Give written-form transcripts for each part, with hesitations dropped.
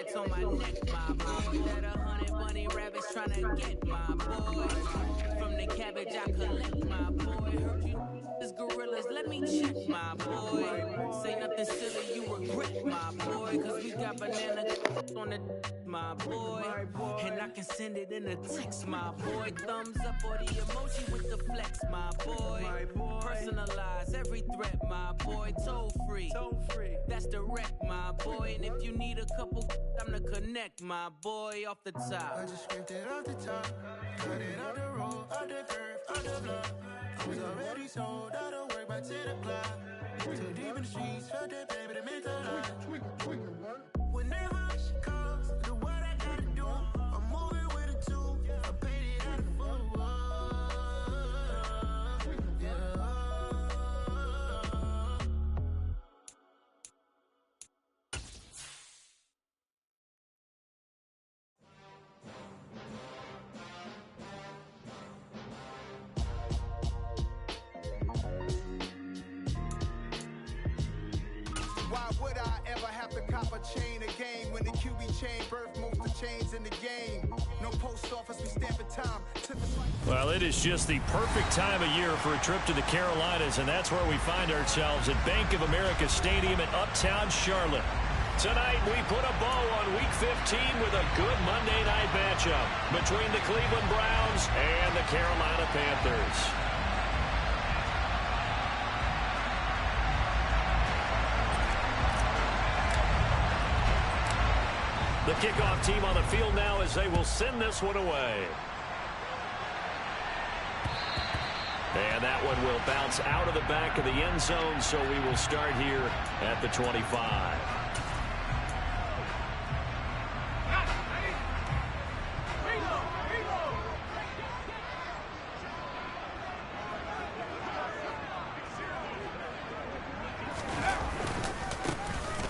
Racks on my neck, my boy. That 100 bunny rabbits tryna get my boy. From the cabbage I collect, my boy. Heard you is gorillas, let me check, my boy. Say nothing silly, you regret, my boy. Cause we got banana on the my boy. And I can send it in a text, my boy. Thumbs up or the emoji with the flex, my boy. Personalize every threat, my boy. Toll free, that's direct, my boy. And if you need a couple, I'm the connect, my boy. Off the top, I just scraped it off the top, cut it out the road, out the curve, out the block. I was already sold out of work by 10 o'clock. Too deep in the streets, felt that baby to make a lot. Whenever she calls, do what I gotta do. I'm moving with a two, I paid it out of full. Yeah. Why would I ever have to cop a chain again when the QB chain birthed most of chains in the game? No post office, we stamping time. Well, it is just the perfect time of year for a trip to the Carolinas, and that's where we find ourselves at Bank of America Stadium in Uptown Charlotte. Tonight, we put a bow on Week 15 with a good Monday night matchup between the Cleveland Browns and the Carolina Panthers. The kickoff team on the field now as they will send this one away. And that one will bounce out of the back of the end zone, so we will start here at the 25.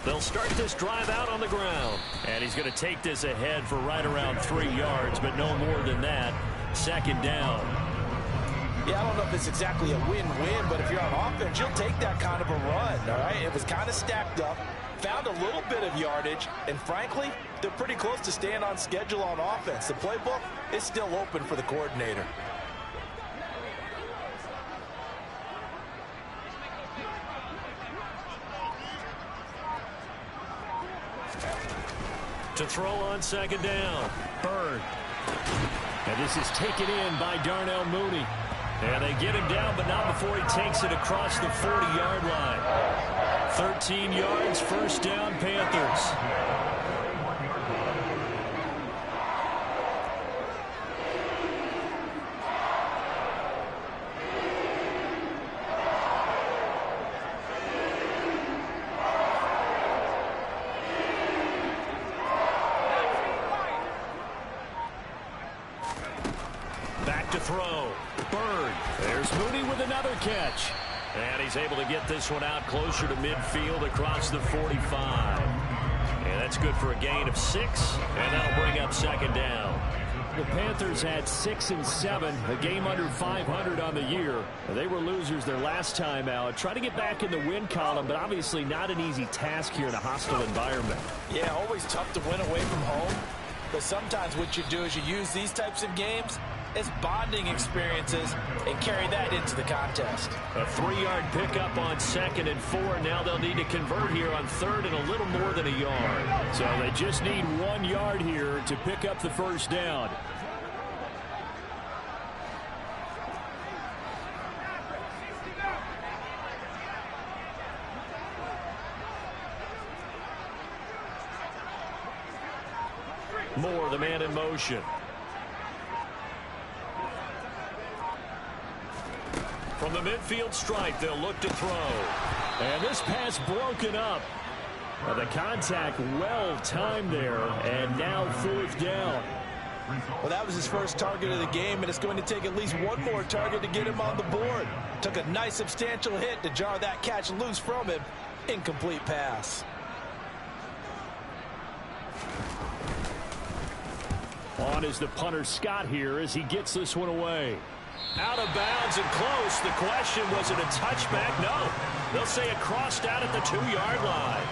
They'll start this drive out on the ground. And he's going to take this ahead for right around 3 yards, but no more than that. Second down. Yeah, I don't know if it's exactly a win-win, but if you're on offense, you'll take that kind of a run, all right? It was kind of stacked up, found a little bit of yardage, and frankly, they're pretty close to staying on schedule on offense. The playbook is still open for the coordinator. To throw on second down. Bird. And this is taken in by Darnell Mooney. And they get him down, but not before he takes it across the 40-yard line. 13 yards, first down, Panthers. Back to throw. Bird. There's Mooney with another catch. And he's able to get this one out closer to midfield across the 45. And that's good for a gain of 6. And that'll bring up second down. The Panthers had 6 and 7, a game under 500 on the year. They were losers their last time out. Try to get back in the win column, but obviously not an easy task here in a hostile environment. Yeah, always tough to win away from home. But sometimes what you do is you use these types of games as bonding experiences and carry that into the contest. A 3-yard pickup on 2nd and 4. Now they'll need to convert here on 3rd and a little more than a yard. So they just need 1 yard here to pick up the first down. Moore, the man in motion. From the midfield stripe, they'll look to throw. And this pass broken up. The contact well timed there, and now 4th down. Well, that was his first target of the game, and it's going to take at least one more target to get him on the board. Took a nice substantial hit to jar that catch loose from him. Incomplete pass. On is the punter Scott here as he gets this one away. Out of bounds and close. The question, was it a touchback? No. They'll say it crossed out at the 2-yard line.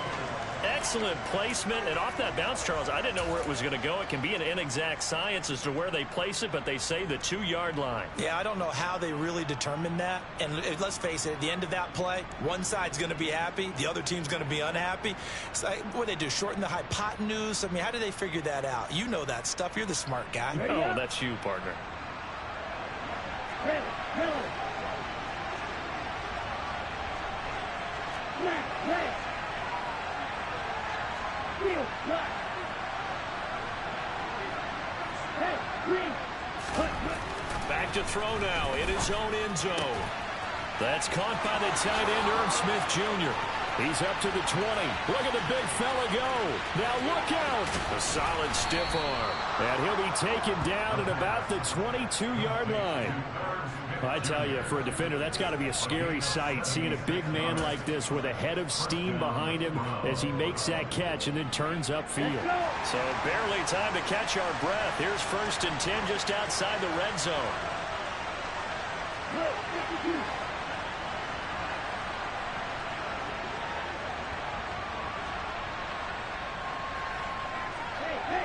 excellent placement. And off that bounce, Charles, I didn't know where it was going to go. It can be an inexact science as to where they place it, but they say the 2-yard line. Yeah, I don't know how they really determined that. And let's face it, at the end of that play, one side's going to be happy, the other team's going to be unhappy. It's like, what do they do, shorten the hypotenuse? I mean, how do they figure that out? You know that stuff. You're the smart guy. Oh, that's you, partner. Back to throw now in his own end zone. That's caught by the tight end, Irv Smith Jr. He's up to the 20. Look at the big fella go. Now look out. A solid stiff arm. And he'll be taken down at about the 22-yard line. I tell you, for a defender, that's got to be a scary sight, seeing a big man like this with a head of steam behind him as he makes that catch and then turns upfield. So barely time to catch our breath. Here's 1st and 10 just outside the red zone.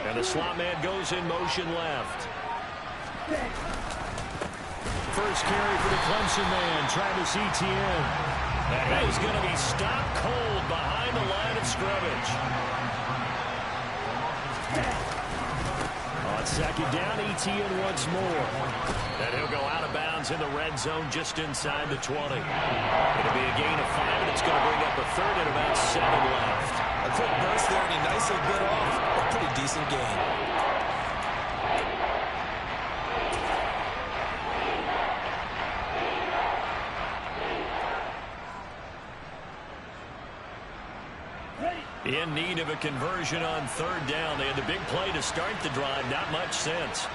And the slot man goes in motion left. First carry for the Clemson man, Travis Etienne. That is going to be stopped cold behind the line of scrimmage. On 2nd down, Etienne once more. And he'll go out of bounds in the red zone just inside the 20. It'll be a gain of 5, and it's going to bring up a 3rd and about 7 left. A quick burst there, and he nicely bit off a pretty decent gain. In need of a conversion on 3rd down. They had the big play to start the drive. Not much sense.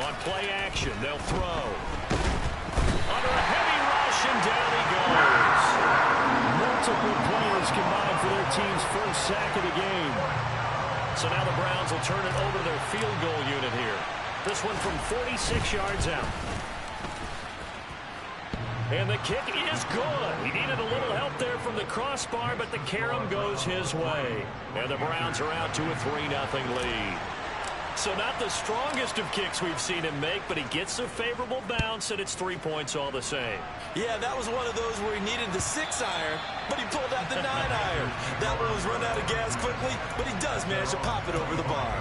On play action, they'll throw. Under a heavy rush, and down he goes. Multiple players combined for their team's first sack of the game. So now the Browns will turn it over to their field goal unit here. This one from 46 yards out. And the kick is good. He needed a little help there from the crossbar, but the carom goes his way. And the Browns are out to a 3-0 lead. So not the strongest of kicks we've seen him make, but he gets a favorable bounce, and it's 3 points all the same. Yeah, that was one of those where he needed the 6-iron, but he pulled out the 9-iron. That one was run out of gas quickly, but he does manage to pop it over the bar.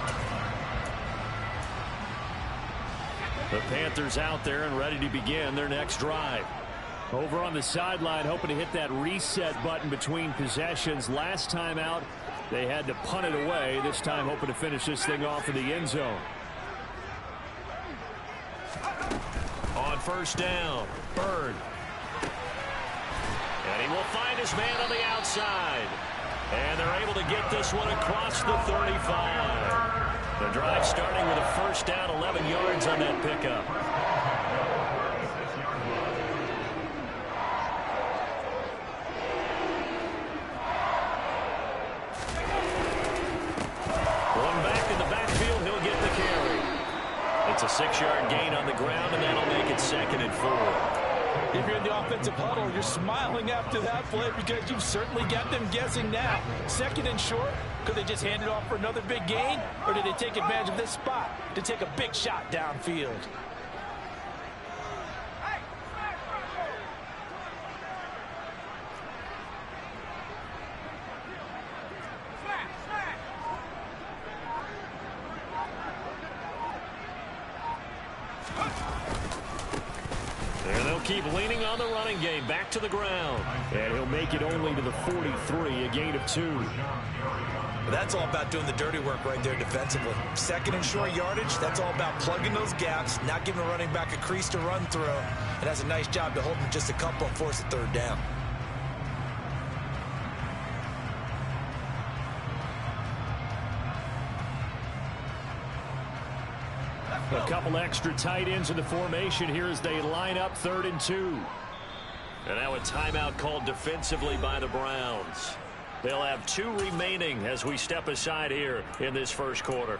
The Panthers out there and ready to begin their next drive. Over on the sideline, hoping to hit that reset button between possessions. Last time out, they had to punt it away. This time, hoping to finish this thing off in the end zone. On 1st down, Bird. And he will find his man on the outside. And they're able to get this one across the 35. The drive starting with a 1st down, 11 yards on that pickup. It's a 6-yard gain on the ground, and that'll make it 2nd and 4. If you're in the offensive huddle, you're smiling after that play because you've certainly got them guessing now. 2nd and short, could they just hand it off for another big gain, or did they take advantage of this spot to take a big shot downfield? And they'll keep leaning on the running game. Back to the ground. And he'll make it only to the 43, a gain of 2. That's all about doing the dirty work right there defensively. 2nd and short yardage, that's all about plugging those gaps, not giving a running back a crease to run through. It has a nice job to hold him just a couple and force a 3rd down. A couple extra tight ends in the formation here as they line up 3rd and 2. And now a timeout called defensively by the Browns. They'll have 2 remaining as we step aside here in this 1st quarter.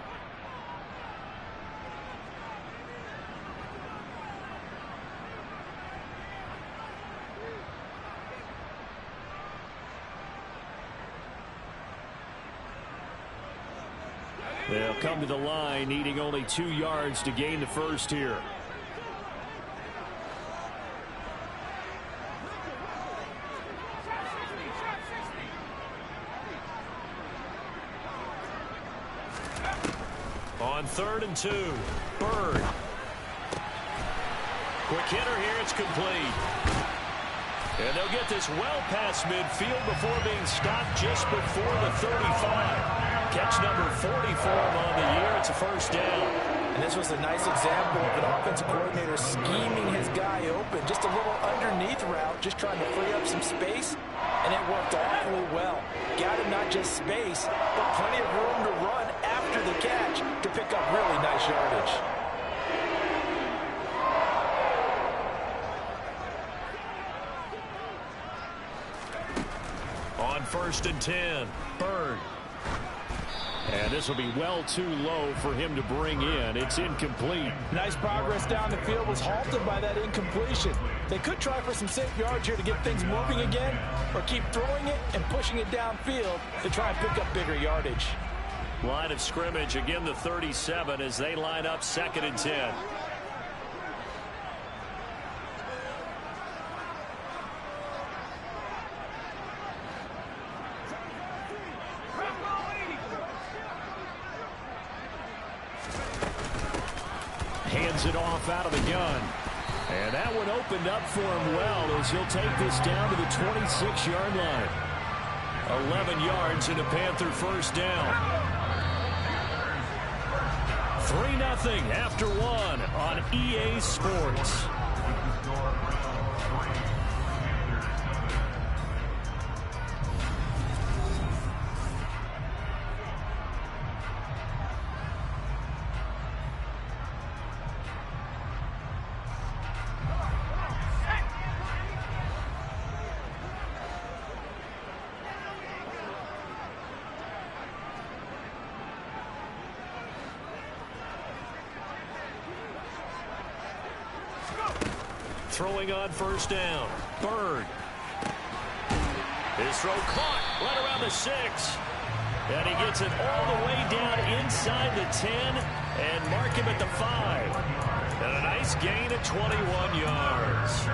They'll come to the line, needing only 2 yards to gain the first here. On 3rd and 2, Bird. Quick hitter here, it's complete. And they'll get this well past midfield before being stopped just before the 35. Catch number 44 on the year. It's a first down. And this was a nice example of an offensive coordinator scheming his guy open. Just a little underneath route, just trying to free up some space, and it worked awfully well. Got him not just space, but plenty of room to run after the catch to pick up really nice yardage. On 1st and 10, Bird. And this will be well too low for him to bring in. It's incomplete. Nice progress down the field, was halted by that incompletion. They could try for some safe yards here to get things moving again, or keep throwing it and pushing it downfield to try and pick up bigger yardage. Line of scrimmage, again the 37 as they line up 2nd and 10. Hands it off out of the gun. And that one opened up for him well as he'll take this down to the 26-yard line. 11 yards and a Panther first down. 3-0 after 1 on EA Sports. Throwing on first down. Bird. His throw caught right around the 6. And he gets it all the way down inside the 10 and mark him at the 5. And a nice gain of 21 yards.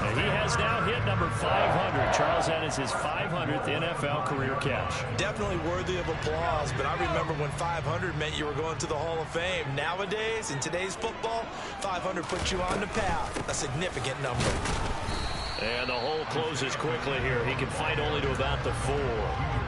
And he has now hit number 500. Charles, that is his 500th NFL career catch. Definitely worthy of applause, but I remember when 500 meant you were going to the Hall of Fame. Nowadays, in today's football, 500 puts you on the path. A significant number. And the hole closes quickly here. He can fight only to about the 4.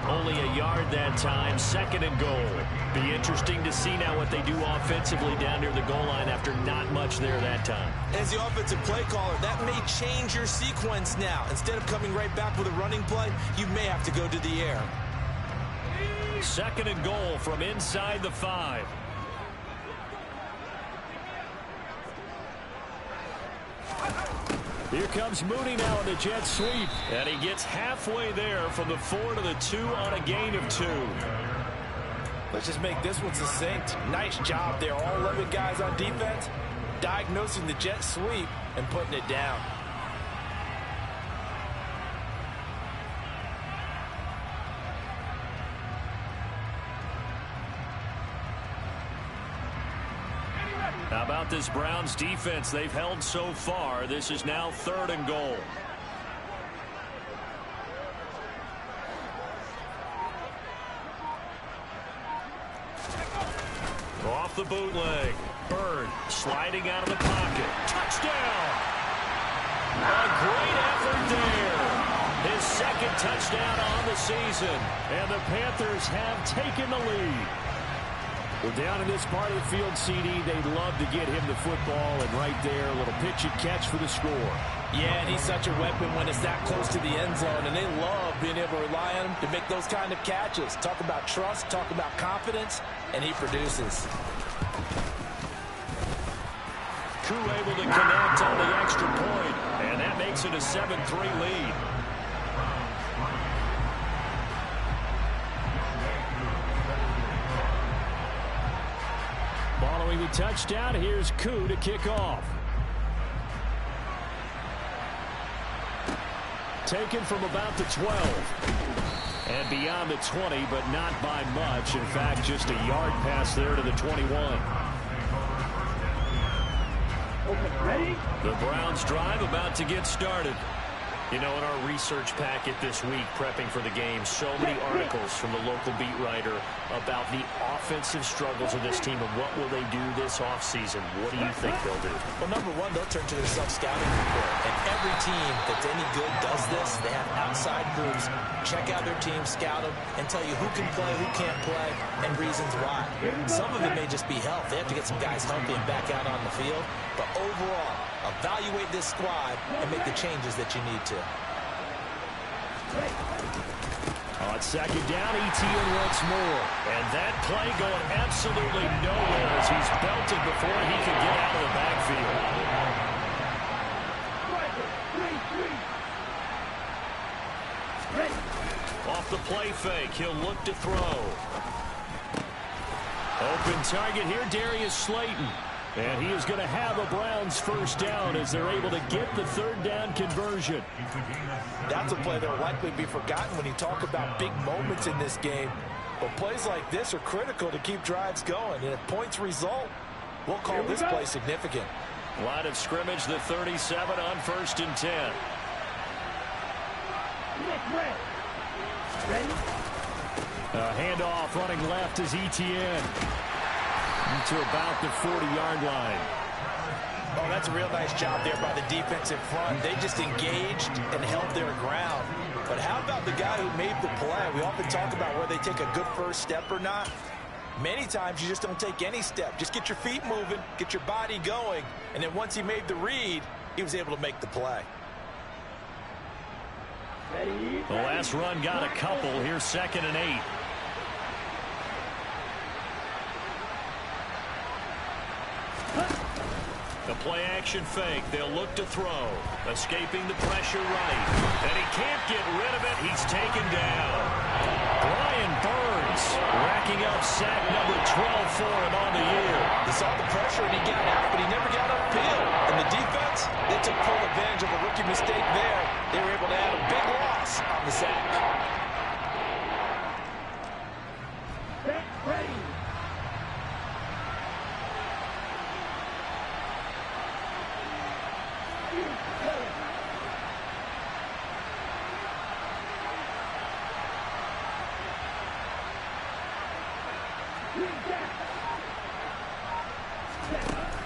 Only a yard that time. 2nd and goal. Be interesting to see now what they do offensively down near the goal line after not much there that time. As the offensive play caller, that may change your sequence now. Instead of coming right back with a running play, you may have to go to the air. 2nd and goal from inside the 5. Here comes Mooney now in the jet sweep. And he gets halfway there from the 4 to the 2 on a gain of 2. Let's just make this one succinct. Nice job there. All 11 guys on defense diagnosing the jet sweep and putting it down. How about this Browns defense they've held so far? This is now 3rd and goal. Off the bootleg. Bird sliding out of the pocket. Touchdown! A great effort there. His 2nd touchdown on the season. And the Panthers have taken the lead. Well, down in this part of the field, CD, they'd love to get him the football, and right there, a little pitch and catch for the score. Yeah, and he's such a weapon when it's that close to the end zone, and they love being able to rely on him to make those kind of catches. Talk about trust, talk about confidence, and he produces. Koo able to connect on the extra point, and that makes it a 7-3 lead. Following the touchdown, here's Koo to kick off. Taken from about the 12. And beyond the 20, but not by much. In fact, just a yard pass there to the 21. Ready? The Browns drive about to get started. You know, in our research packet this week, prepping for the game, so many articles from the local beat writer about the offensive struggles of this team and what will they do this offseason. What do you think they'll do? Well, number one, they'll turn to their self-scouting report. And every team that's any good does this. They have outside groups check out their team, scout them, and tell you who can play, who can't play, and reasons why. Some of it may just be health. They have to get some guys healthy and back out on the field. But overall, evaluate this squad and make the changes that you need to. On second down, Etienne once more. And that play going absolutely nowhere as he's belted before he can get out of the backfield. Off the play fake, he'll look to throw. Open target here, Darius Slayton. And he is going to have a Browns first down as they're able to get the third down conversion. That's a play that will likely be forgotten when you talk about big moments in this game. But plays like this are critical to keep drives going. And if points result, we'll call this play significant. Line of scrimmage, the 37 on 1st and 10. Handoff running left is Etienne. To about the 40-yard line. Oh, that's a real nice job there by the defensive front. They just engaged and held their ground. But how about the guy who made the play? We often talk about whether they take a good first step or not. Many times you just don't take any step. Just get your feet moving, get your body going, and then once he made the read, he was able to make the play. The last run got a couple. Here's 2nd and 8. The play action fake. They'll look to throw. Escaping the pressure right. And he can't get rid of it. He's taken down. Brian Burns racking up sack number 12 for him on the year. He saw the pressure and he got out, but he never got upfield. And the defense, they took full advantage of a rookie mistake there. They were able to add a big loss on the sack. Ready.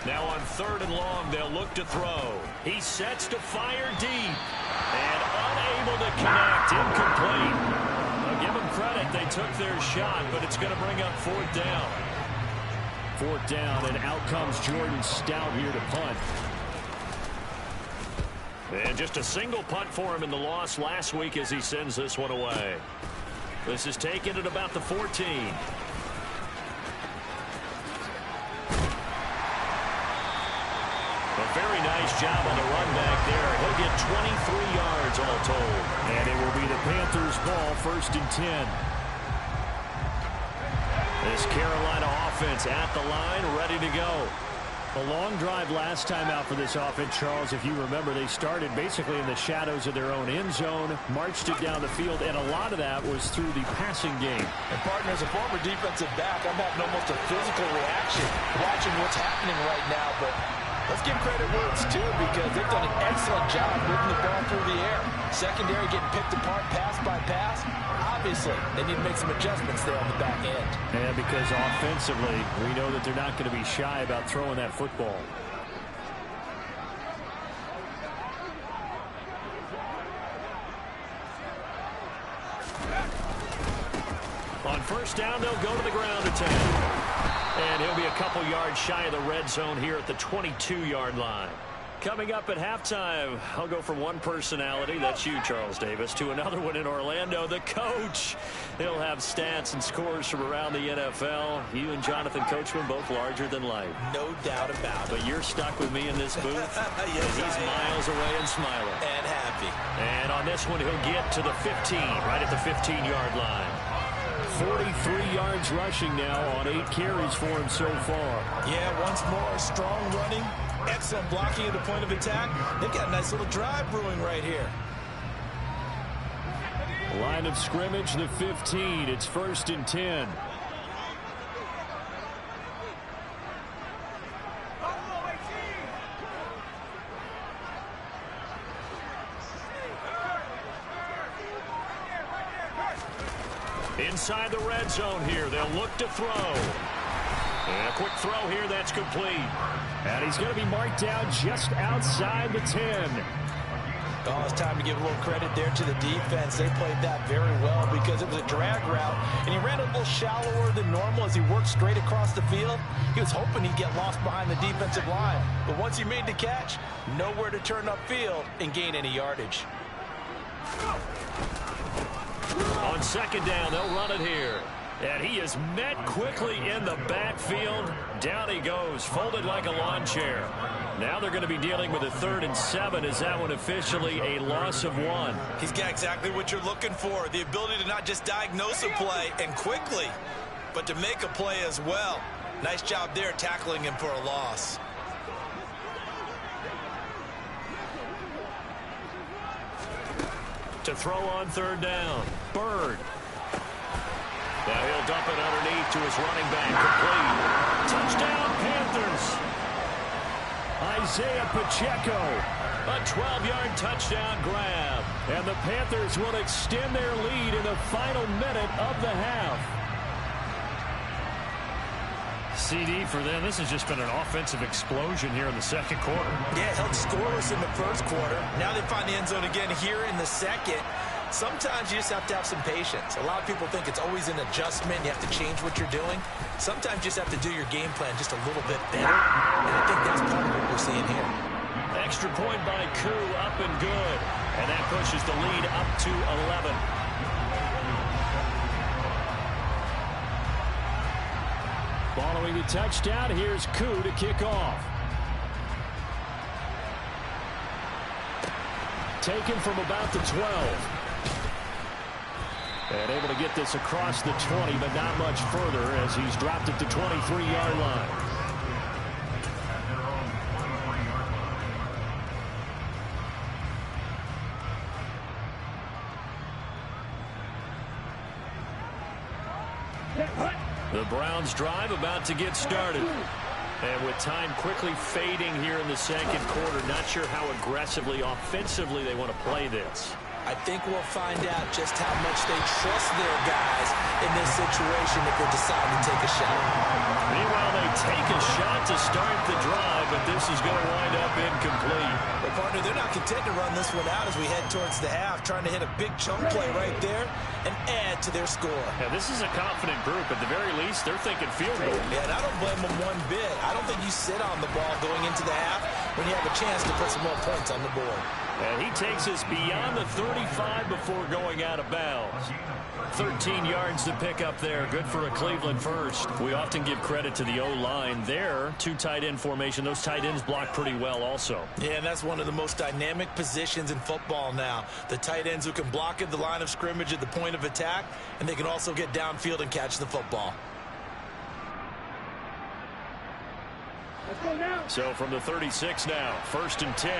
Now on 3rd and long, they'll look to throw. He sets to fire deep. And unable to connect. Incomplete. I'll give them credit. They took their shot, but it's going to bring up 4th down. 4th down, and out comes Jordan Stout here to punt. And just a single punt for him in the loss last week as he sends this one away. This is taken at about the 14. A very nice job on the run back there. He'll get 23 yards all told. And it will be the Panthers' ball, 1st and 10. This Carolina offense at the line, ready to go. A long drive last time out for this offense, Charles. If you remember, they started basically in the shadows of their own end zone, marched it down the field, and a lot of that was through the passing game. And, partner, as a former defensive back, I'm having almost a physical reaction watching what's happening right now. But let's give credit where it's due because they've done an excellent job moving the ball through the air. Secondary getting picked apart pass by pass. Obviously, they need to make some adjustments there on the back end. And because offensively, we know that they're not going to be shy about throwing that football. On 1st down, they'll go to the ground attack. And he'll be a couple yards shy of the red zone here at the 22-yard line. Coming up at halftime, I'll go from one personality, that's you, Charles Davis, to another one in Orlando, the coach. He'll have stats and scores from around the NFL. You and Jonathan Coachman both larger than life. No doubt about it. But you're stuck with me in this booth. Yes, he's miles away and smiling. And happy. And on this one, he'll get to the 15, right at the 15-yard line. 43 yards rushing now on 8 carries for him so far. Yeah, once more, strong running. Excellent blocking at the point of attack. They've got a nice little drive brewing right here. Line of scrimmage, the 15. It's 1st and 10. Inside the red zone here. They'll look to throw. And a quick throw here. That's complete. And he's going to be marked down just outside the 10. Oh, it's time to give a little credit there to the defense. They played that very well because it was a drag route, and he ran a little shallower than normal as he worked straight across the field. He was hoping he'd get lost behind the defensive line, but once he made the catch, nowhere to turn upfield and gain any yardage. On 2nd down, they'll run it here. And he is met quickly in the backfield. Down he goes, folded like a lawn chair. Now they're going to be dealing with a 3rd and 7. Is that one officially a loss of 1? He's got exactly what you're looking for. The ability to not just diagnose a play and quickly, but to make a play as well. Nice job there tackling him for a loss. To throw on 3rd down. Bird. Now he'll dump it underneath to his running back. Complete. Touchdown, Panthers. Isaiah Pacheco. A 12-yard touchdown grab. And the Panthers will extend their lead in the final minute of the half. CD for them. This has just been an offensive explosion here in the 2nd quarter. Yeah, held scoreless in the 1st quarter. Now they find the end zone again here in the 2nd. Sometimes you just have to have some patience. A lot of people think it's always an adjustment. You have to change what you're doing. Sometimes you just have to do your game plan just a little bit better. And I think that's part of what we're seeing here. Extra point by Koo, up and good. And that pushes the lead up to 11. Following the touchdown, here's Koo to kick off. Taken from about the 12. And able to get this across the 20, but not much further as he's dropped at the 23-yard line. The Browns drive about to get started. And with time quickly fading here in the 2nd quarter, not sure how aggressively, offensively they want to play this. I think we'll find out just how much they trust their guys in this situation if they decide to take a shot. Meanwhile, they take a shot to start the drive, but this is going to wind up incomplete. Well, partner, they're not content to run this one out as we head towards the half, trying to hit a big chunk play right there and add to their score. Yeah, this is a confident group. At the very least, they're thinking field goal. Yeah, and I don't blame them one bit. I don't think you sit on the ball going into the half when you have a chance to put some more points on the board. And he takes us beyond the 35 before going out of bounds. 13 yards to pick up there. Good for a Cleveland first. We often give credit to the O-line there. 2 tight end formation. Those tight ends block pretty well also. Yeah, and that's one of the most dynamic positions in football now. The tight ends who can block at the line of scrimmage at the point of attack, and they can also get downfield and catch the football. Let's go now. So from the 36 now, 1st and 10.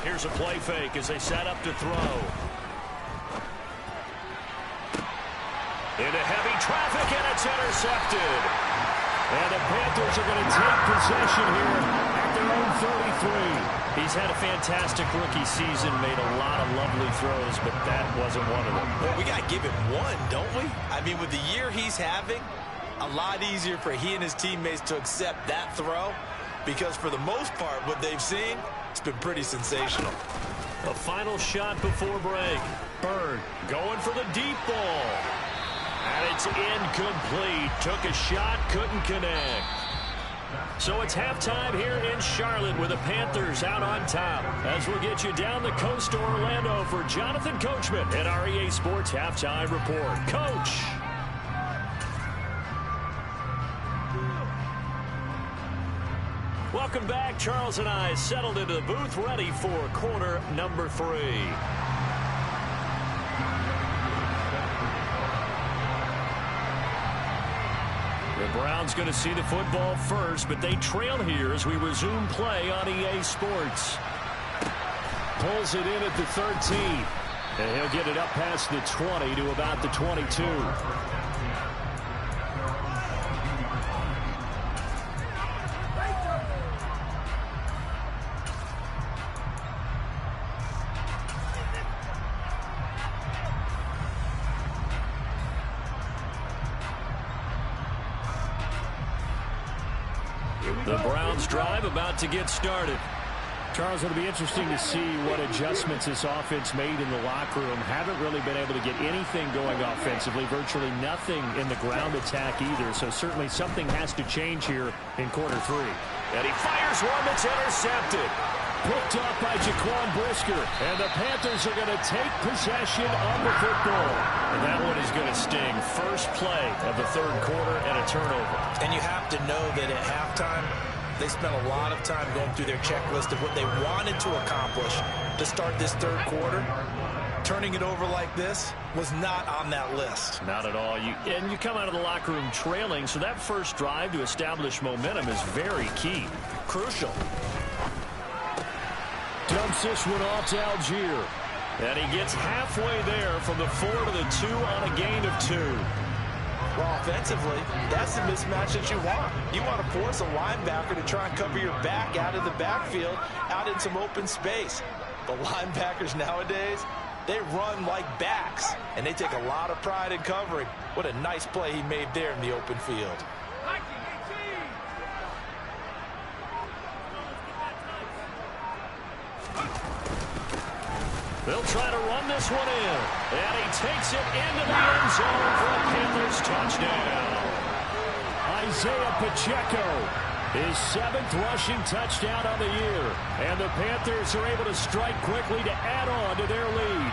Here's a play fake as they set up to throw. Into heavy traffic, and it's intercepted. And the Panthers are going to take possession here at their own 33. He's had a fantastic rookie season, made a lot of lovely throws, but that wasn't one of them. Well, we got to give him one, don't we? I mean, with the year he's having, a lot easier for he and his teammates to accept that throw because for the most part, what they've seen, it's been pretty sensational. A final shot before break. Bird going for the deep ball. And it's incomplete. Took a shot, couldn't connect. So it's halftime here in Charlotte with the Panthers out on top. As we'll get you down the coast to Orlando for Jonathan Coachman at our EA Sports Halftime Report. Coach. Welcome back. Charles and I settled into the booth ready for quarter number 3. The Browns going to see the football first, but they trail here as we resume play on EA Sports. Pulls it in at the 13. And he'll get it up past the 20 to about the 22. The Browns drive about to get started. Charles, it'll be interesting to see what adjustments this offense made in the locker room. Haven't really been able to get anything going offensively, virtually nothing in the ground attack either. So certainly something has to change here in quarter 3. And he fires one that's intercepted. Picked up by Jaquan Brisker. And the Panthers are going to take possession of the football. And that one is going to sting. First play of the third quarter and a turnover. And you have to know that at halftime, they spent a lot of time going through their checklist of what they wanted to accomplish to start this third quarter. Turning it over like this was not on that list. Not at all. And you come out of the locker room trailing, so that first drive to establish momentum is very key. Crucial. Dumps this one off to Algier. And he gets halfway there from the 4 to the 2 on a gain of 2. Well, offensively, that's the mismatch that you want. You want to force a linebacker to try and cover your back out of the backfield, out in some open space. But linebackers nowadays, they run like backs, and they take a lot of pride in covering. What a nice play he made there in the open field. They'll try to run this one in. And he takes it into the end zone for a Panthers touchdown. Isaiah Pacheco, his 7th rushing touchdown on the year. And the Panthers are able to strike quickly to add on to their lead.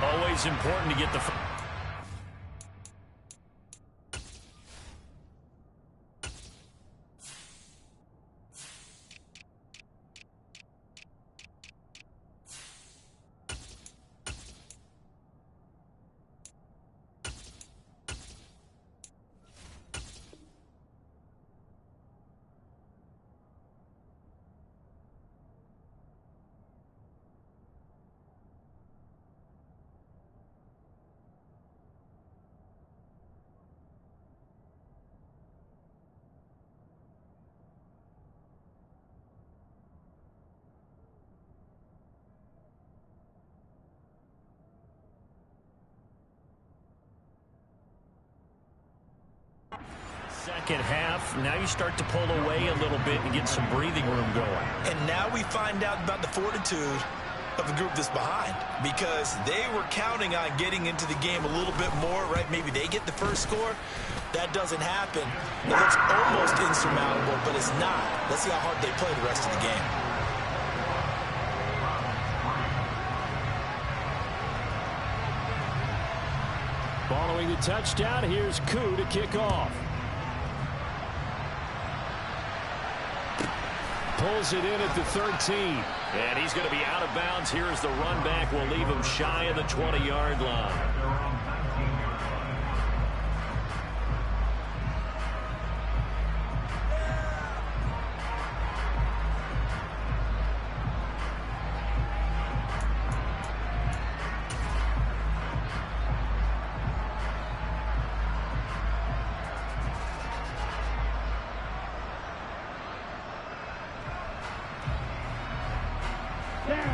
Always important to get the... Second half, now you start to pull away a little bit and get some breathing room going. And now we find out about the fortitude of the group that's behind, because they were counting on getting into the game a little bit more, right? Maybe they get the first score. That doesn't happen. It looks almost insurmountable, but it's not. Let's see how hard they play the rest of the game. Following the touchdown, here's Koo to kick off. Pulls it in at the 13. And he's going to be out of bounds here as the run back will leave him shy of the 20-yard line.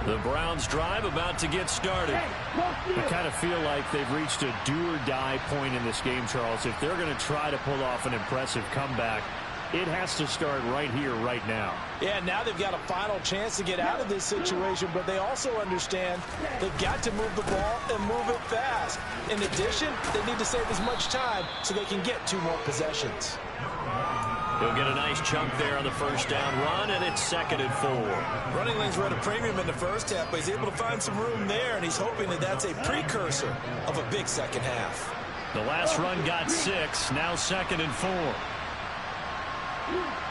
The Browns drive about to get started. I kind of feel like they've reached a do-or-die point in this game, Charles. If they're going to try to pull off an impressive comeback, it has to start right here, right now. Yeah, now they've got a final chance to get out of this situation, but they also understand they've got to move the ball and move it fast. In addition, they need to save as much time so they can get 2 more possessions. He'll get a nice chunk there on the first down run, and it's 2nd and 4. Running lanes were at a premium in the first half, but he's able to find some room there, and he's hoping that that's a precursor of a big second half. The last run got 6, now 2nd and 4.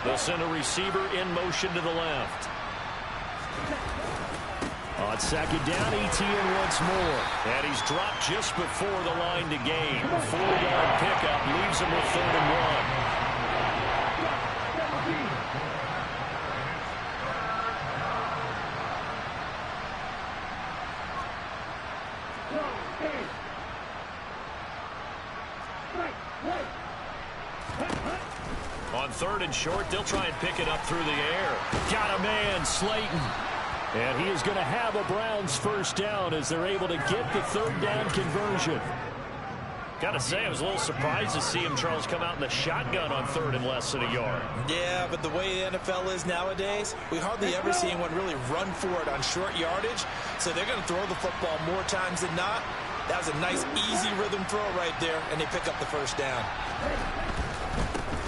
They'll send a receiver in motion to the left. On second down, ETN once more. And he's dropped just before the line to gain. 4-yard pickup leaves him with 3rd and 1. On 3rd and short, they'll try and pick it up through the air. Got a man, Slayton. And he is going to have a Browns first down as they're able to get the 3rd down conversion. Got to say, I was a little surprised to see him, Charles, come out in the shotgun on 3rd and less than a yard. Yeah, but the way the NFL is nowadays, we hardly ever see anyone really run for it on short yardage. So they're going to throw the football more times than not. That was a nice, easy rhythm throw right there, and they pick up the first down.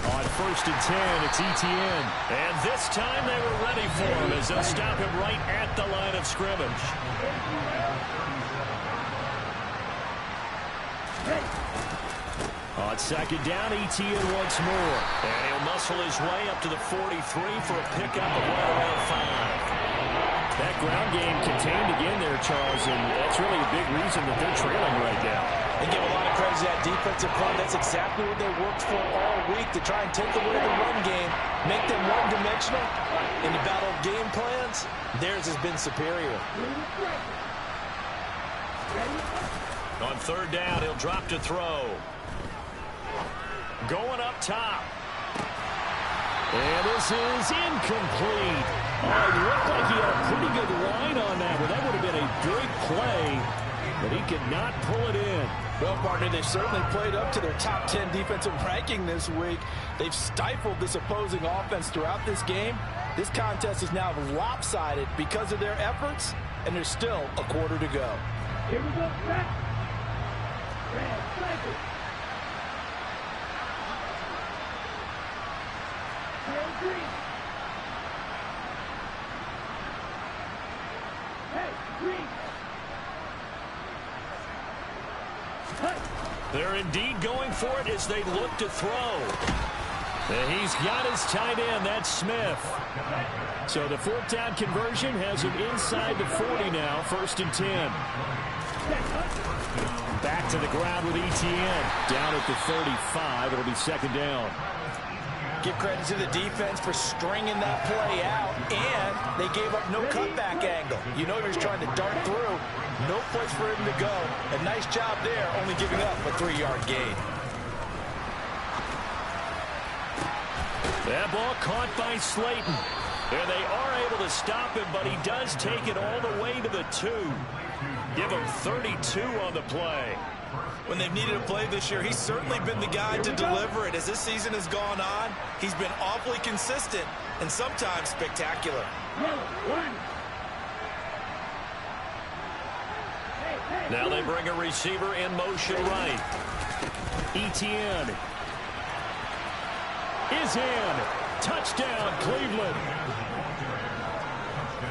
On 1st and 10, it's ETN. And this time they were ready for him as they'll stop him right at the line of scrimmage. On 2nd down, ETN once more. And he'll muscle his way up to the 43 for a pickup of right around 5. That ground game contained again there, Charles, and that's really a big reason that they're trailing right now. They give a lot of credit to that defensive front. That's exactly what they worked for all week, to try and take away the run game, make them one-dimensional. In the battle of game plans, theirs has been superior. On 3rd down, he'll drop to throw. Going up top. And this is incomplete. Oh, it looked like he had a pretty good line on that, but that would have been a big play, but he could not pull it in. Well, partner, they've certainly played up to their top 10 defensive ranking this week. They've stifled this opposing offense throughout this game. This contest is now lopsided because of their efforts, and there's still a quarter to go. Here we go, set. Red, striker. Green. Hey, green. They're indeed going for it as they look to throw. And he's got his tight end, that's Smith. So the 4th down conversion has him inside the 40 now, 1st and 10. Back to the ground with ETN. Down at the 35, it'll be 2nd down. Give credit to the defense for stringing that play out, and they gave up no cutback angle. You know he was trying to dart through. No place for him to go. A nice job there, only giving up a 3-yard gain. That ball caught by Slayton. And they are able to stop him, but he does take it all the way to the 2. Give him 32 on the play. When they've needed a play this year, he's certainly been the guy to deliver it. As this season has gone on, he's been awfully consistent and sometimes spectacular. Now they bring a receiver in motion right. ETN is in. Touchdown, Cleveland.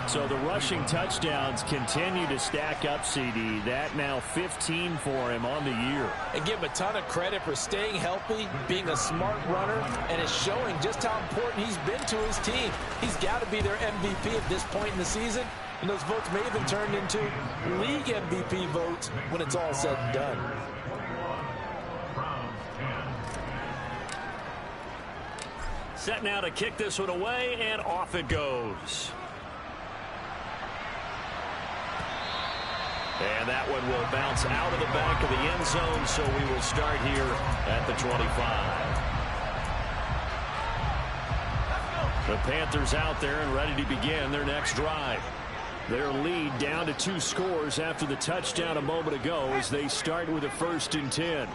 So the rushing touchdowns continue to stack up, CD. That now 15 for him on the year. And give him a ton of credit for staying healthy, being a smart runner, and it's showing just how important he's been to his team. He's got to be their MVP at this point in the season, and those votes may even turn into league MVP votes when it's all said and done. Set now to kick this one away, and off it goes. And that one will bounce out of the back of the end zone, so we will start here at the 25. The Panthers out there and ready to begin their next drive. Their lead down to 2 scores after the touchdown a moment ago as they start with a 1st and 10.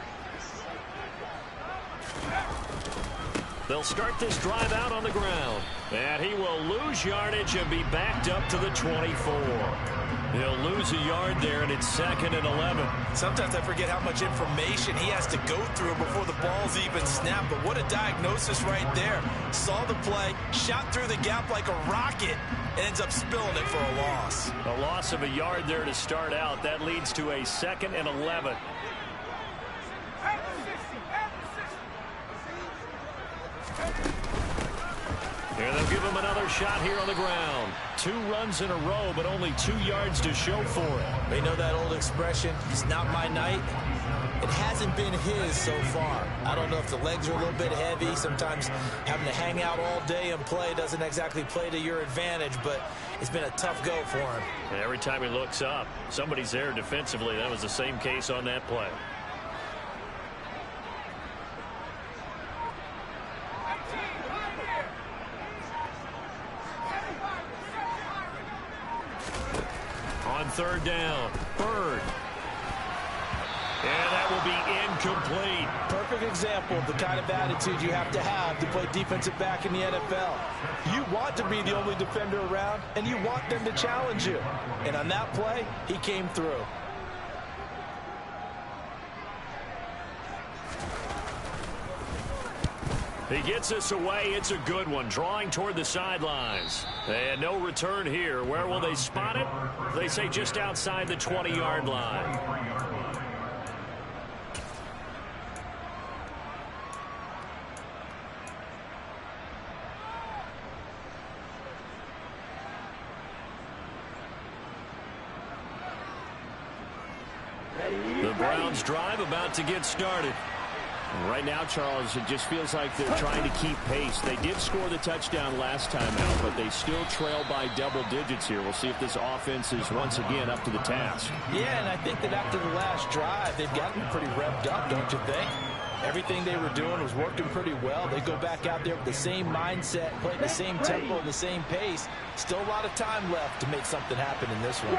They'll start this drive out on the ground. And he will lose yardage and be backed up to the 24. He'll lose a yard there, and it's 2nd and 11. Sometimes I forget how much information he has to go through before the ball's even snapped. But what a diagnosis right there. Saw the play, shot through the gap like a rocket, and ends up spilling it for a loss. A loss of a yard there to start out. That leads to a 2nd and 11. And they'll give him another shot here on the ground. 2 runs in a row, but only 2 yards to show for it. They know that old expression, it's not my night. It hasn't been his so far. I don't know if the legs are a little bit heavy. Sometimes having to hang out all day and play doesn't exactly play to your advantage, but it's been a tough go for him. And every time he looks up, somebody's there defensively. That was the same case on that play. On 3rd down, Bird. And that will be incomplete. Perfect example of the kind of attitude you have to play defensive back in the NFL. You want to be the only defender around, and you want them to challenge you. And on that play, he came through. He gets us away. It's a good one, drawing toward the sidelines. And no return here. Where will they spot it? They say just outside the 20-yard line. The Browns drive about to get started. Right now, Charles, it just feels like they're trying to keep pace. They did score the touchdown last time out, but they still trail by double digits here. We'll see if this offense is once again up to the task. Yeah, and I think that after the last drive, they've gotten pretty revved up, don't you think? Everything they were doing was working pretty well. They go back out there with the same mindset, playing the same tempo, the same pace. Still a lot of time left to make something happen in this one.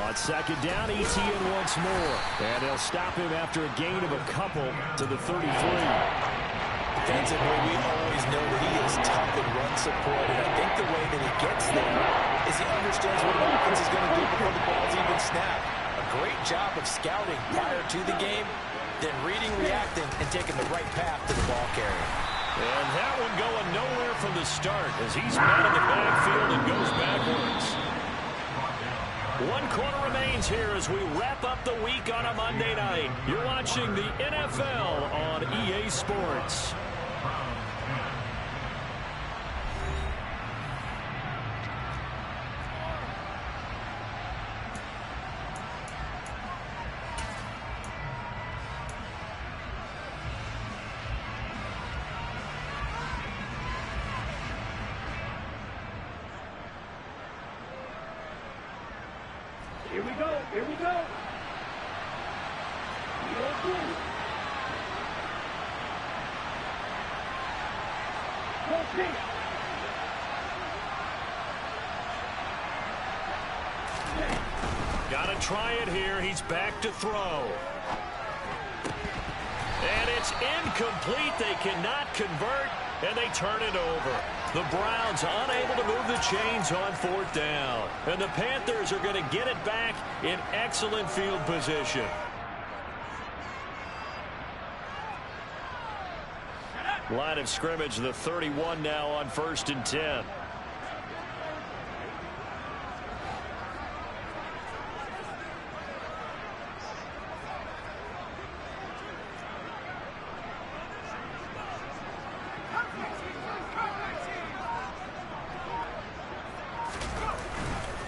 On 2nd down, ETN once more. And they'll stop him after a gain of a couple to the 33. Defensively, we always know that he is tough in run support, and I think the way that he gets there is he understands what the offense is going to do before the ball's even snapped. A great job of scouting prior to the game, then reading, reacting, and taking the right path to the ball carrier. And that one going nowhere from the start as he's met in the backfield and goes backwards. 1 quarter remains here as we wrap up the week on a Monday night. You're watching the NFL on EA Sports. Here we go. Here we go. Got to try it here. He's back to throw. And it's incomplete. They cannot convert, and they turn it over. The Browns unable to move the chains on 4th down. And the Panthers are going to get it back in excellent field position. Line of scrimmage, the 31 now on 1st and 10.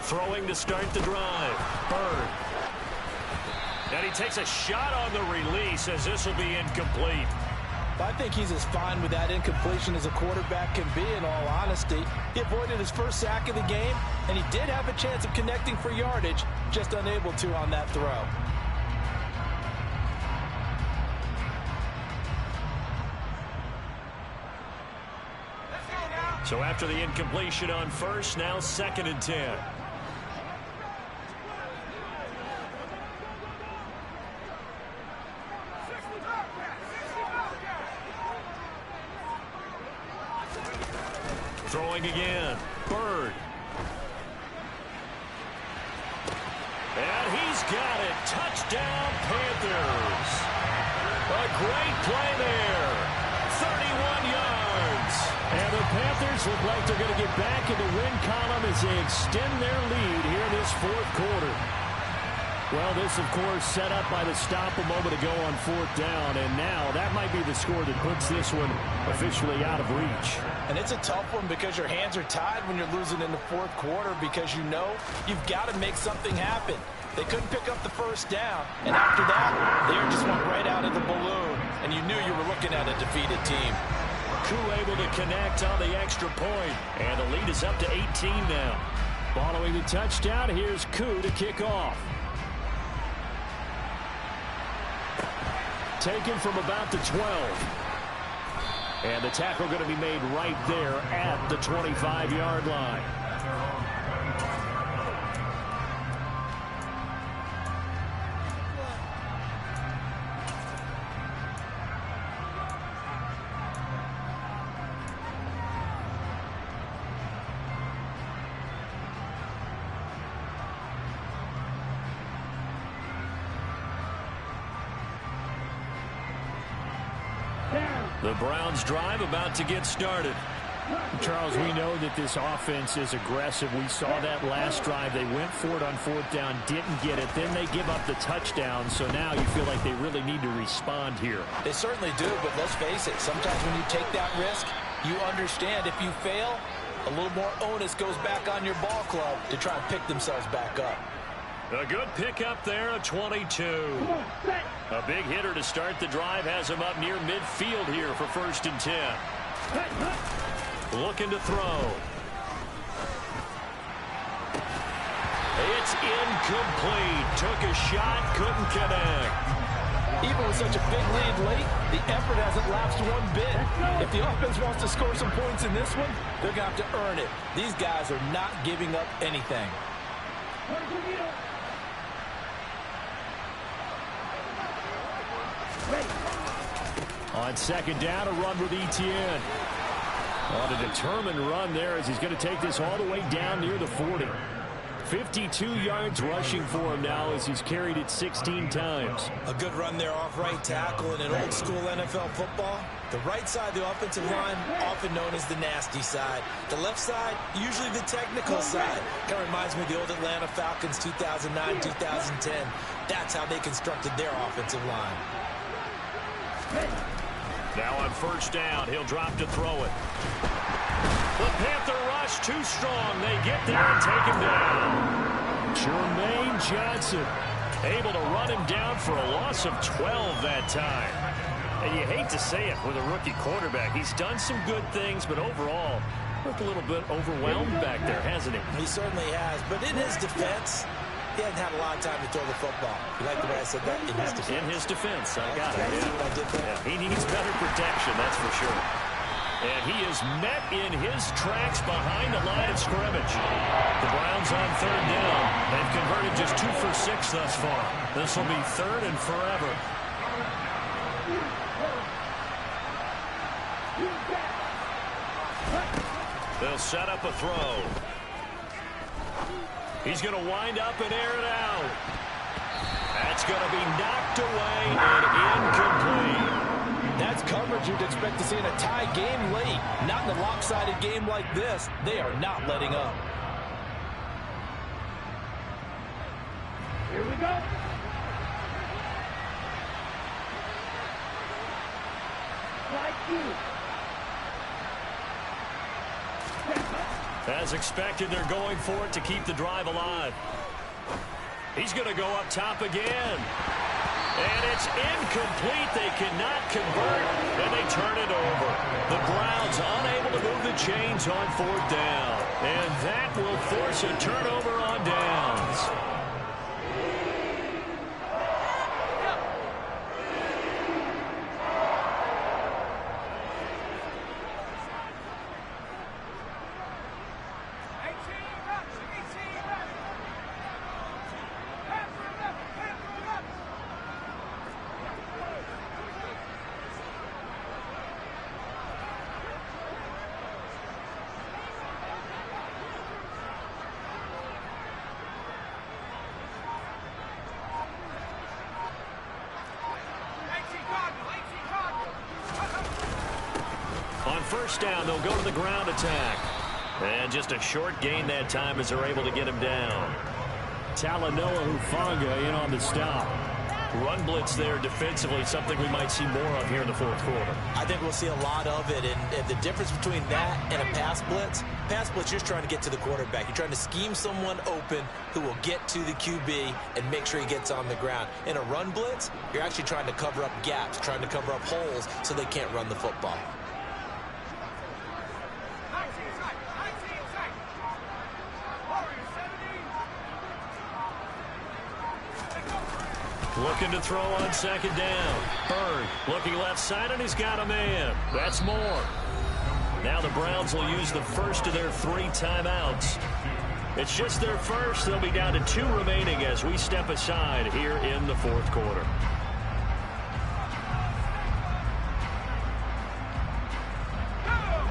Throwing to start the drive. Bird. And he takes a shot on the release as this will be incomplete. I think he's as fine with that incompletion as a quarterback can be, in all honesty. He avoided his first sack of the game, and he did have a chance of connecting for yardage, just unable to on that throw. So after the incompletion on 1st, now 2nd and 10. Throwing again. Bird. And he's got it. Touchdown, Panthers. A great play there. 31 yards. And the Panthers look like they're going to get back in the win column as they extend their lead here in this 4th quarter. Well, this, of course, set up by the stop a moment ago on 4th down, and now that might might be the score that puts this one officially out of reach. And it's a tough one because your hands are tied when you're losing in the fourth quarter because you know you've got to make something happen. They couldn't pick up the first down, and after that, they just went right out of the balloon, and you knew you were looking at a defeated team. Koo able to connect on the extra point, and the lead is up to 18 now. Following the touchdown, here's Koo to kick off. Taken from about the 12. And the tackle going to be made right there at the 25-yard line. The Browns drive about to get started. Charles, we know that this offense is aggressive. We saw that last drive. They went for it on fourth down, didn't get it. Then they give up the touchdown. So now you feel like they really need to respond here. They certainly do, but let's face it. Sometimes when you take that risk, you understand if you fail, a little more onus goes back on your ball club to try and pick themselves back up. A good pickup there, a 22. A big hitter to start the drive has him up near midfield here for 1st and 10. Looking to throw. It's incomplete. Took a shot, couldn't connect. Even with such a big lead late, the effort hasn't lapsed one bit. If the offense wants to score some points in this one, they're going to have to earn it. These guys are not giving up anything. On second down, a run with Etienne. On a determined run there as he's going to take this all the way down near the 40. 52 yards rushing for him now as he's carried it 16 times. A good run there off right tackle in an old school NFL football. The right side of the offensive line, often known as the nasty side. The left side, usually the technical side. Kind of reminds me of the old Atlanta Falcons 2009, 2010. That's how they constructed their offensive line. Now on 1st down, he'll drop to throw it. The Panther rush too strong. They get there and take him down. Jermaine Johnson able to run him down for a loss of 12 that time. And you hate to say it with a rookie quarterback. He's done some good things, but overall, looked a little bit overwhelmed back there, hasn't he? He certainly has. But in his defense, he hasn't had a lot of time to throw the football. You like the way I said that? In his defense. In his defense. I got it. See what I did there? Yeah, he needs better protection, that's for sure. And he is met in his tracks behind the line of scrimmage. The Browns on 3rd down. They've converted just 2 for 6 thus far. This will be 3rd and forever. They'll set up a throw. He's going to wind up and air it out. That's going to be knocked away and incomplete. That's coverage you'd expect to see in a tie game late. Not in a lopsided game like this. They are not letting up. Here we go. Like you. As expected, they're going for it to keep the drive alive. He's going to go up top again. And it's incomplete. They cannot convert, and they turn it over. The Browns unable to move the chains on 4th down. And that will force a turnover on downs. On 1st down, they'll go to the ground attack. And just a short gain that time as they're able to get him down. Talanoa Hufanga in on the stop. run blitz there defensively, something we might see more of here in the fourth quarter. I think we'll see a lot of it, and the difference between that and a pass blitz, you're just trying to get to the quarterback. You're trying to scheme someone open who will get to the QB and make sure he gets on the ground. In a run blitz, you're actually trying to cover up gaps, trying to cover up holes so they can't run the football. Looking to throw on second down. Bird looking left side, and he's got a man. That's more. Now the Browns will use the first of their 3 timeouts. It's just their first. They'll be down to 2 remaining as we step aside here in the fourth quarter.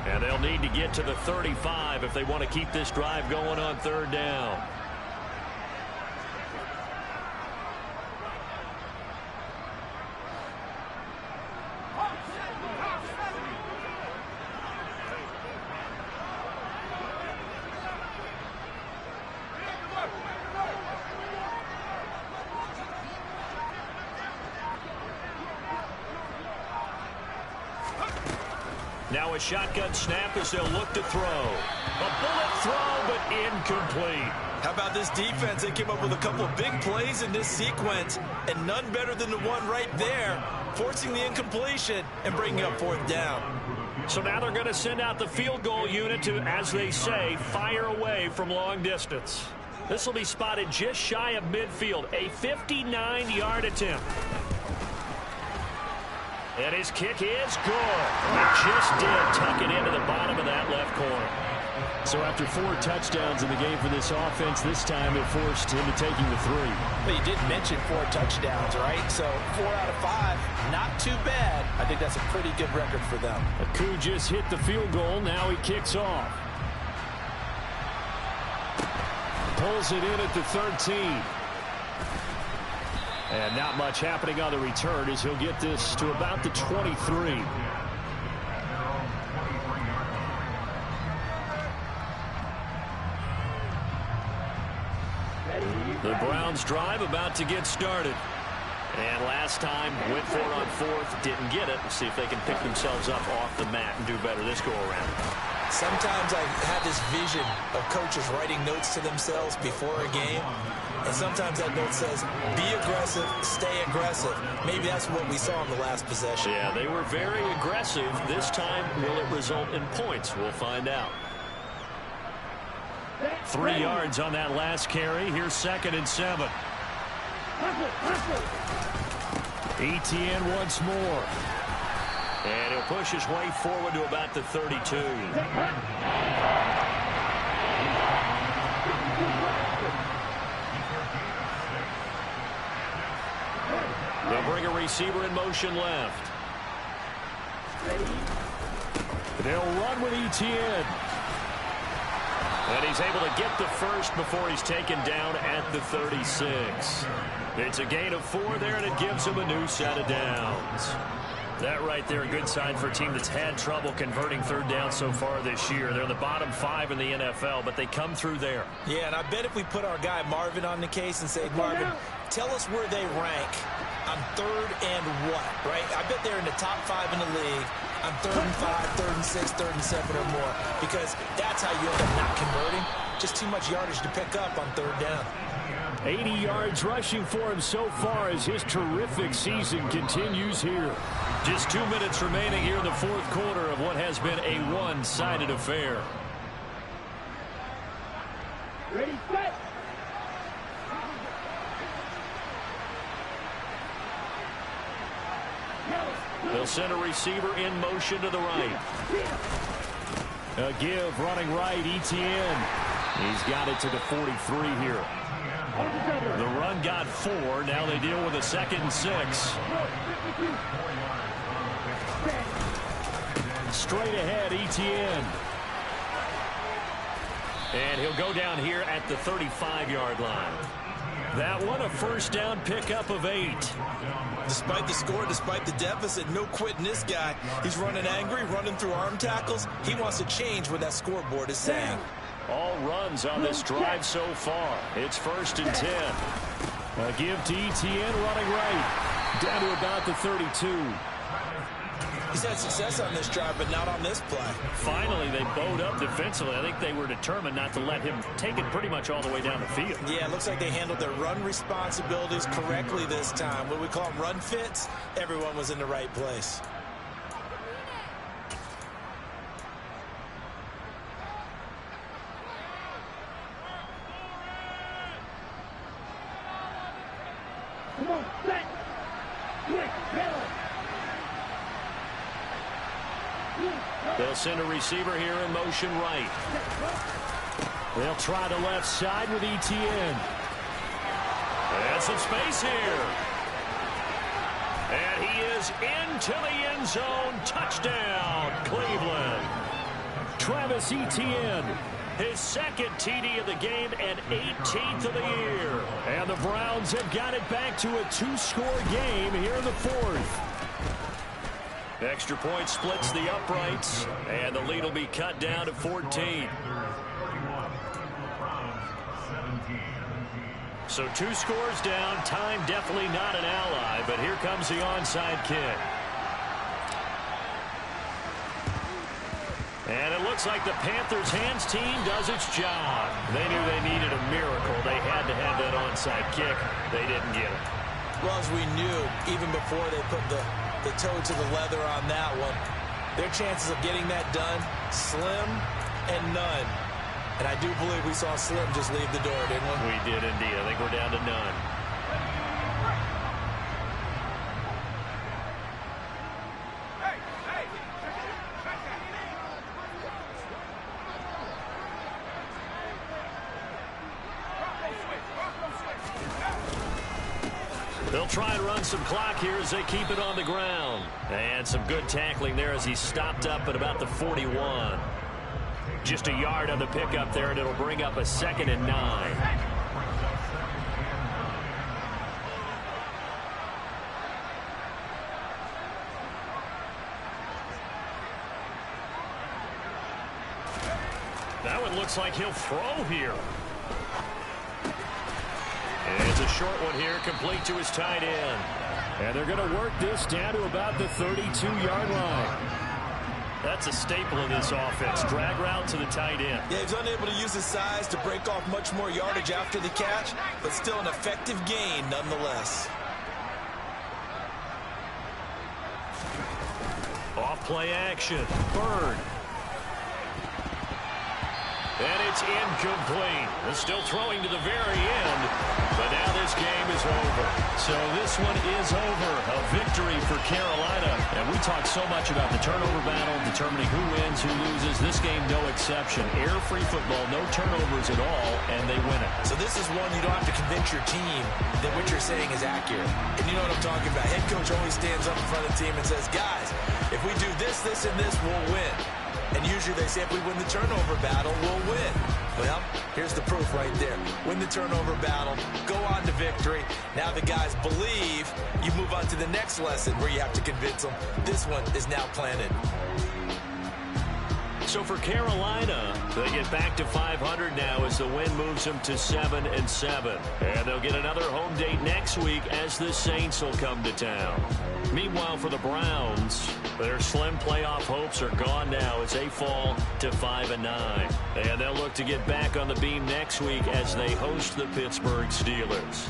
And they'll need to get to the 35 if they want to keep this drive going on third down. Now a shotgun snap as they'll look to throw. A bullet throw, but incomplete. How about this defense? They came up with a couple of big plays in this sequence, and none better than the one right there, forcing the incompletion and bringing up fourth down. So now they're going to send out the field goal unit to, as they say, fire away from long distance. This will be spotted just shy of midfield, a 59-yard attempt. And his kick is good. It just did tuck it into the bottom of that left corner. So after 4 touchdowns in the game for this offense, this time it forced into taking the 3. But you did mention 4 touchdowns, right? So 4 out of 5, not too bad. I think that's a pretty good record for them. Aku just hit the field goal. Now he kicks off. Pulls it in at the 13. And not much happening on the return as he'll get this to about the 23. The Browns drive about to get started. And last time went for it on 4th, didn't get it. We'll see if they can pick themselves up off the mat and do better this go around. Sometimes I have this vision of coaches writing notes to themselves before a game. And sometimes that note says, be aggressive, stay aggressive. Maybe that's what we saw in the last possession. Yeah, they were very aggressive. This time, will it result in points? We'll find out. 3 yards on that last carry. Here's 2nd and 7. Etienne once more. And he'll push his way forward to about the 32. They'll bring a receiver in motion left. They'll run with Etienne. And he's able to get the first before he's taken down at the 36. It's a gain of 4 there, and it gives him a new set of downs. That right there, a good sign for a team that's had trouble converting third down so far this year. They're in the bottom 5 in the NFL, but they come through there. Yeah, and I bet if we put our guy Marvin on the case and say, Marvin, tell us where they rank on 3rd and what, right? I bet they're in the top 5 in the league on 3rd and 5, 3rd and 6, 3rd and 7 or more, because that's how you end up not converting. Just too much yardage to pick up on 3rd down. 80 yards rushing for him so far as his terrific season continues here. Just 2 minutes remaining here in the fourth quarter of what has been a one-sided affair. Ready, set. They'll send a receiver in motion to the right. A give running right, Etienne. He's got it to the 43 here. The run got 4. Now they deal with a 2nd and 6. Straight ahead, Etienne. And he'll go down here at the 35-yard line. That one, a first down pickup of 8. Despite the score, despite the deficit, no quitting this guy. He's running angry, running through arm tackles. He wants to change what that scoreboard is saying. All runs on this drive so far. It's 1st and 10. A give to Etienne running right. Down to about the 32. He's had success on this drive, but not on this play. Finally, they bowed up defensively. I think they were determined not to let him take it pretty much all the way down the field. Yeah, it looks like they handled their run responsibilities correctly this time. What we call them run fits, everyone was in the right place. Come on, set. Quick, go. They'll send a receiver here in motion right. They'll try the left side with Etienne. And some space here. And he is into the end zone. Touchdown, Cleveland. Travis Etienne, his second TD of the game and 18th of the year. And the Browns have got it back to a 2-score game here in the fourth. Extra point splits the uprights, and the lead will be cut down to 14. So 2 scores down. Time definitely not an ally, but here comes the onside kick. And it looks like the Panthers' hands team does its job. They knew they needed a miracle. They had to have that onside kick. They didn't get it. Well, as we knew, even before they put the toe to the leather on that one, their chances of getting that done, slim and none. And I do believe we saw Slim just leave the door, didn't we? We did indeed. I think we're down to none. They'll try and run some clock here as they keep it on the ground. And some good tackling there as he stopped up at about the 41. Just a yard on the pickup there, and it'll bring up a 2nd and 9. That one looks like he'll throw here. And it's a short one here, complete to his tight end. And they're going to work this down to about the 32-yard line. That's a staple of this offense. Drag route to the tight end. Yeah, he's unable to use his size to break off much more yardage after the catch, but still an effective gain nonetheless. Off play action. Bird. And it's incomplete. They're still throwing to the very end, but now this game is over. So this one is over. A victory for Carolina. And we talk so much about the turnover battle, determining who wins, who loses. This game, no exception. Air-free football, no turnovers at all, and they win it. So this is one you don't have to convince your team that what you're saying is accurate. And you know what I'm talking about. Head coach always stands up in front of the team and says, guys, if we do this, this, and this, we'll win. And usually they say if we win the turnover battle, we'll win. Well, here's the proof right there. Win the turnover battle, go on to victory. Now the guys believe. You move on to the next lesson where you have to convince them. This one is now planted. So for Carolina, they get back to 500 now as the win moves them to 7-7. And they'll get another home date next week as the Saints will come to town. Meanwhile, for the Browns, their slim playoff hopes are gone now as they fall to 5-9. And they'll look to get back on the beam next week as they host the Pittsburgh Steelers.